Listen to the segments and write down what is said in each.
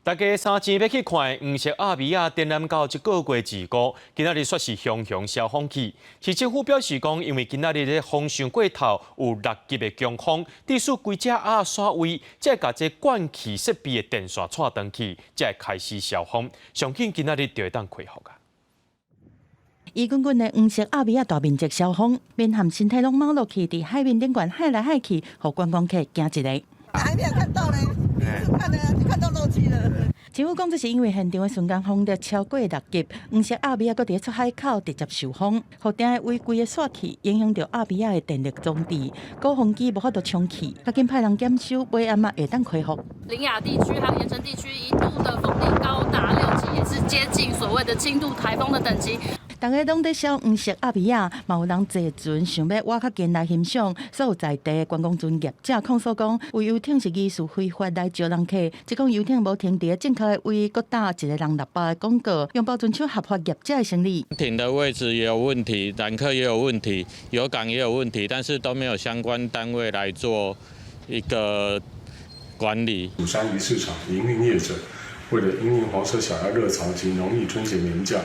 大家三更要去看黄色阿米亚展览到一个月之久，今仔日说是熊熊消风起。市政府表示讲，因为今仔日的风上过头，有6级的强风，致使规只鸭线位，才甲这灌气设备的电线串断去，才会开始消风。相信今仔日就会当恢复啊。伊滚滚的黄色阿米亚大面积消风，面含身体拢冒落去，伫海面顶悬海来海去，互观光客惊一个。还没有看到呢，看到漏气了。政府讲，这是因为现场的瞬间风力超过6级，黄色阿米亚搁伫出海口直接受风，互定的违规的煞气影响到阿米亚的电力装置，高风机无法度充气，赶紧派人检修，尾暗嘛会当恢复。林雅地区还有盐城地区一度的风力高达6级，也是接近所谓的轻度台风的等级。大家拢在烧黄色阿米亚，嘛有人坐船想要挖较近来欣赏。所有在地的观光船业者控诉讲，有游艇是疑似非法来招人客，即讲游艇无停伫正确的位，搁打一个人600的广告，用保存手合法业者的生理。停的位置也有问题，缆客也有问题，油港也有问题，但是都没有相关单位来做一个管理。鼓山鱼市场营运业者为了因应黄色小鸭热潮及农历春节年假，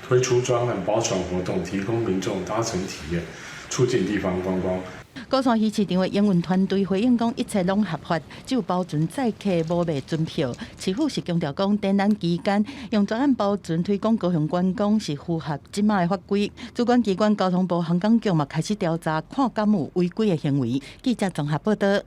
推出专案包船活动，提供民众搭乘体验，促进地方观光。高山鱼市场的营运团队回应讲，一切拢合法，只有保存载客无卖准票。市府是强调讲，展览期间用专案包船推广高雄观光是符合即卖的法规。主管机关交通部航港局嘛开始调查，看敢有违规的行为。记者综合报道。